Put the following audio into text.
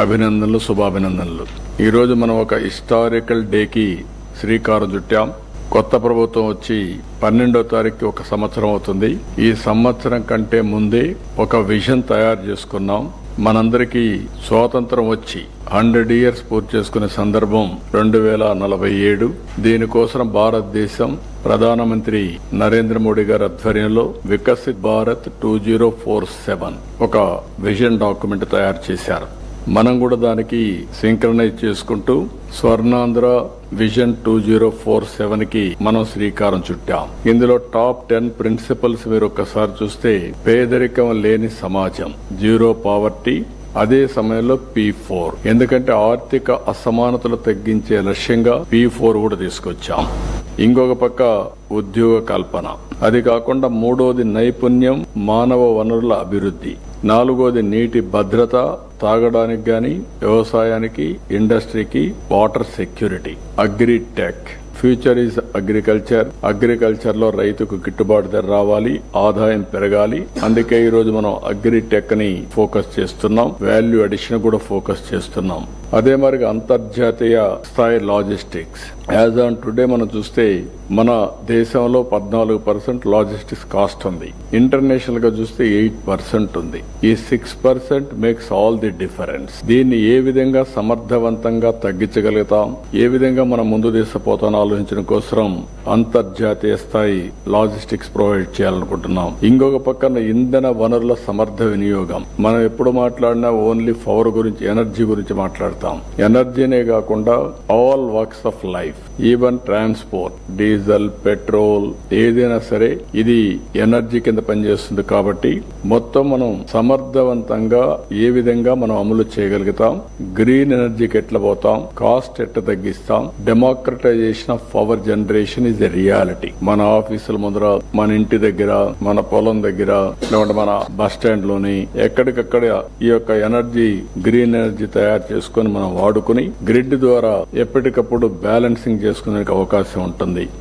అభినందనలు, శుభాభినందనలు. ఈరోజు మనం ఒక హిస్టారికల్ డేకి శ్రీకారం చుట్టాం. కొత్త ప్రభుత్వం వచ్చి 12వ తారీఖు ఒక సంవత్సరం అవుతుంది. ఈ సంవత్సరం కంటే ముందే ఒక విజన్ తయారు చేసుకున్నాం. మనందరికీ స్వాతంత్రం వచ్చి 100 years పూర్తి చేసుకునే సందర్భం 2047. దీనికోసం భారతదేశం ప్రధానమంత్రి నరేంద్ర మోడీ గారి ఆధ్వర్యంలో వికసిత్ భారత్ 2047 ఒక విజన్ డాక్యుమెంట్ తయారు చేశారు. మనం కూడా దానికి సింక్రనైజ్ చేసుకుంటూ స్వర్ణాంధ్ర విజన్ 2047 కి మనం శ్రీకారం చుట్టాం. ఇందులో టాప్ 10 ప్రిన్సిపల్స్ మీరు ఒక్కసారి చూస్తే, పేదరికం లేని సమాజం, జీరో పావర్టీ, అదే సమయంలో P4, ఎందుకంటే ఆర్థిక అసమానతలు తగ్గించే లక్ష్యంగా P4 కూడా తీసుకొచ్చాం. ఇంకొక పక్క ఉద్యోగ కల్పన, అది కాకుండా మూడోది నైపుణ్యం, మానవ వనరుల అభివృద్ధి, నాలుగోది నీటి భద్రత, తాగడానికి గాని, వ్యవసాయానికి, ఇండస్ట్రీకి, water security, agritech, future is agriculture. Agriculture లో రైతుకు గిట్టుబాటు ధర రావాలి, ఆదాయం పెరగాలి. అందుకే ఈ రోజు మనం అగ్రిటెక్ ని ఫోకస్ చేస్తున్నాం, వాల్యూ అడిషన్ కూడా ఫోకస్ చేస్తున్నాం. అదే మరి అంతర్జాతీయ స్థాయి లాజిస్టిక్స్. యాజ్ ఆన్ టుడే మనం చూస్తే మన దేశంలో 14% లాజిస్టిక్స్ కాస్ట్ ఉంది. ఇంటర్నేషనల్ గా చూస్తే 8% ఉంది. ఈ 6% మేక్స్ ఆల్ ది డిఫరెన్స్. దీన్ని ఏ విధంగా సమర్థవంతంగా తగ్గించగలుగుతాం, ఏ విధంగా మనం ముందు తీసుకుపోతాం ఆలోచించడం కోసం అంతర్జాతీయ స్థాయి లాజిస్టిక్స్ ప్రొవైడ్ చేయాలనుకుంటున్నాం. ఇంకొక పక్కన ఇంధన వనరుల సమర్థ వినియోగం. మనం ఎప్పుడు మాట్లాడినా ఓన్లీ పవర్ గురించి, ఎనర్జీ గురించి మాట్లాడతాం. ఎనర్జీనే కాకుండా all works of life, even transport, diesel, petrol, ఏదైనా సరే ఇది ఎనర్జీ కింద పనిచేస్తుంది. కాబట్టి మొత్తం మనం సమర్థవంతంగా ఏ విధంగా మనం అమలు చేయగలుగుతాం, గ్రీన్ ఎనర్జీకి ఎట్లా పోతాం, కాస్ట్ ఎట్లా తగ్గిస్తాం, democratisation of power generation is a reality. మన ఆఫీసుల ముందర, మన ఇంటి దగ్గర, మన పొలం దగ్గర, లేకుంటే మన బస్ స్టాండ్ లోని ఎక్కడికక్కడ ఈ యొక్క ఎనర్జీ, గ్రీన్ ఎనర్జీ తయారు చేసుకుని మనం వాడుకుని గ్రిడ్ ద్వారా ఎప్పటికప్పుడు బ్యాలెన్సింగ్ చేసుకునే అవకాశం ఉంటుంది.